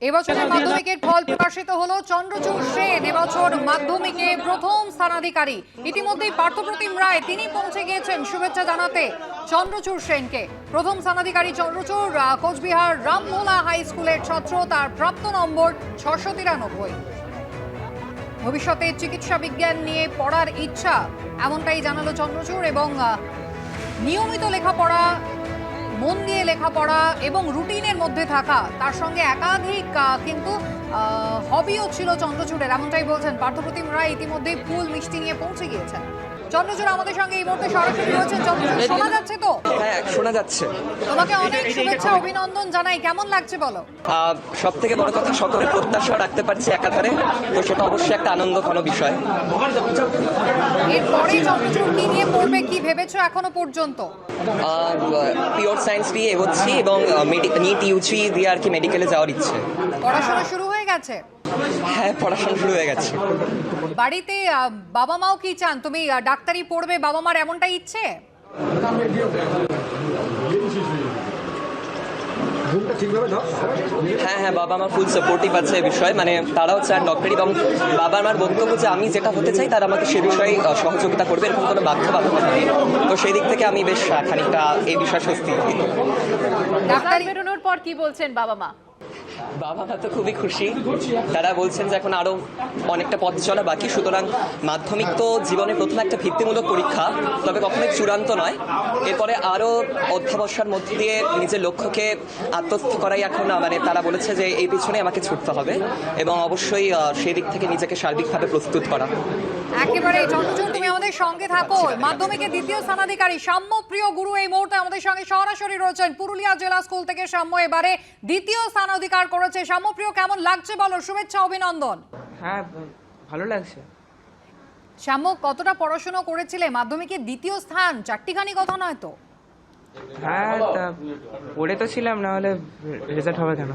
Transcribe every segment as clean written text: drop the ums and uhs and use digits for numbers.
এবছরের মাধ্যমিকের ফল প্রকাশিত হলো। চন্দ্রচূড় সেন এবছর মাধ্যমিকে প্রথম স্থানাধিকারী। ইতিমধ্যেই পার্থপ্রতিম রায় তিনি পৌঁছে গিয়েছেন শুভেচ্ছা জানাতে চন্দ্রচূড় সেনকে। প্রথম স্থানাধিকারী চন্দ্রচূড় কোচবিহার রামভোলা হাই স্কুলের ছাত্র, তার প্রাপ্ত নম্বর 693। ভবিষ্যতে চিকিৎসা বিজ্ঞান নিয়ে পড়ার ইচ্ছা এমনটাই জানালো চন্দ্রচূড়, এবং নিয়মিত লেখাপড়া, মন দিয়ে লেখাপড়া এবং রুটিনের মধ্যে থাকা, তার সঙ্গে একাধিক কিন্তু হবিও ছিল চন্দ্রচূড়ের, এমনটাই বলছেন পার্থপ্রতিম রায়। ইতিমধ্যেই ফুল মিষ্টি নিয়ে পৌঁছে গিয়েছেন চন্দ্রচূড় আমাদের সঙ্গে এই মুহূর্তে সরাসরি রয়েছেন। চন্দ্রচূড়, শোনা যাচ্ছে তো? হ্যাঁ, শোনা যাচ্ছে। তোমাকে অনেক শুভেচ্ছা অভিনন্দন জানাই, কেমন লাগছে বলো? সব থেকে বড় কথা, সকলের প্রত্যাশা রাখতে পারছি একাধারে, তো সেটা অবশ্যই একটা আনন্দঘন বিষয়। এরপরে চন্দ্রচূড় কি নিয়ে পড়বে, কি ভেবেছো এখনো পর্যন্ত? পিওর সায়েন্স নিয়ে এগোচ্ছি এবং নিট ইউজি দিয়ে আর কি মেডিকেলে যাওয়ার ইচ্ছে। পড়াশোনা শুরু হয়ে গেছে? হ্যাঁ, পড়াশোনা শুরু হয়ে গেছে। বাড়িতে বাবা মাও কি চান তুমি ডাক্তারি পড়বে? বাবা মার এমনটাই ইচ্ছে? হ্যাঁ হ্যাঁ, বাবা মা ফুল সাপোর্টিভ আছে এই বিষয়ে, মানে তারাও চান ডক্টরি, এবং বাবা মার বক্তব্য যে আমি যেটা হতে চাই তারা আমাকে সে বিষয়ে সহযোগিতা করবে, এরকম কোনো বাধ্যবাধকতা নেই। তো সেই দিক থেকে আমি বেশ খানিকটা এই বিষয়ে স্বস্তি। ডাক্তারি বেরোনোর পর কি বলছেন বাবা মা? বাবা মা তো খুবই খুশি, তারা বলছেন যে এখন আরো অনেকটা পথ চলা বাকি, সুতরাং মাধ্যমিক তো জীবনে প্রথম একটা ভিত্তিমূলক পরীক্ষা, তবে কখনোই চূড়ান্ত নয়। এরপরে আরো অধ্যবসায়ের মধ্যে দিয়ে নিজের লক্ষ্যকে আত্মস্থ করাই এখন, মানে তারা বলেছে যে এই পিছনে আমাকে ছুটতে হবে এবং অবশ্যই সেই দিক থেকে নিজেকে সার্বিকভাবে প্রস্তুত করা। একেবারে চন্দ্রচূড়, তুমি আমাদের সঙ্গে থাকো। মাধ্যমিকে দ্বিতীয় স্থানাধিকারী সাম্যপ্রিয় গুরু এই মুহূর্তে আমাদের সঙ্গে সরাসরি রয়েছেন। পুরুলিয়া জেলা স্কুল থেকে সাম্য এবারে দ্বিতীয় স্থান অধিকার করেছে। সাম্যপ্রিয়, কেমন লাগছে বলো? শুভেচ্ছা অভিনন্দন। হ্যাঁ, ভালো লাগছে। সাম্য, কতটা পড়াশোনা করেছিলে? মাধ্যমিকে দ্বিতীয় স্থান চারটিখানি কথা নয় তো? হ্যাঁ, তা পড়ে তো ছিলাম, না হলে রেজাল্ট হবে কেন?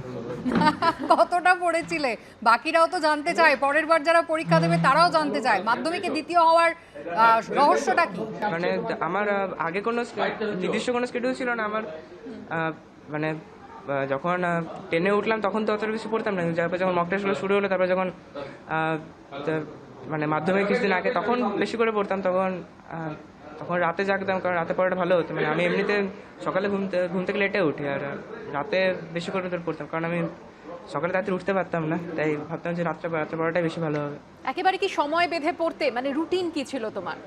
কতটা পড়েছিলে? বাকিরাও তো জানতে চায়, পরের বার যারা পরীক্ষা দেবে তারাও জানতে চায় মাধ্যমিকে দ্বিতীয় হওয়ার রহস্যটা কি? মানে আমার আগে কোনো নির্দিষ্ট কোনো শিডিউল ছিল না আমার। মানে যখন 10-এ উঠলাম তখন তো অতটা বেশি পড়তাম না, তারপর যখন মক টেস্টগুলো শুরু হলো, তারপর যখন মানে মাধ্যমিক কিছুদিন আগে তখন বেশি করে পড়তাম। তখন রাতে জাগতাম, কারণ রাতে পড়াটা ভালো হতো। মানে আমি এমনিতে সকালে ঘুম থেকে লেটে উঠি, আর রাতে বেশি করে পড়তাম, কারণ আমি সকালে তাড়াতাড়ি উঠতে পারতাম না, তাই ভাবতাম যে রাত্রে পড়াটাই বেশি ভালো হবে। একেবারে কি সময় বেঁধে পড়তে? মানে রুটিন কি ছিল তোমার?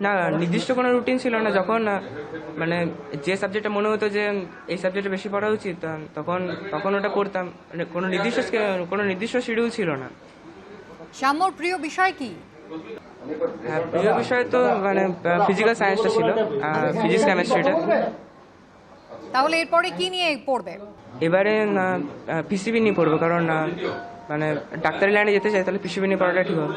না, নির্দিষ্ট কোনো রুটিন ছিল না। যখন মানে যে সাবজেক্টটা মনে হতো যে এই সাবজেক্টে বেশি পড়া উচিত, তখন ওটা পড়তাম। মানে কোনো নির্দিষ্ট শিডিউল ছিল না। সাম্যর প্রিয় বিষয় কি? হ্যাঁ, প্রিয় বিষয় তো মানে ফিজিক্যাল সায়েন্সটা ছিল, ফিজিক্স কেমিস্ট্রিটা। তাহলে এরপরে কি নিয়ে পড়বে? এবারে পিসিবি নিয়ে পড়বো, কারণ মানে ডাক্তারি লাইনে যেতে চাই, তাহলে পিসিবি নিয়ে পড়াটা ঠিক হবে।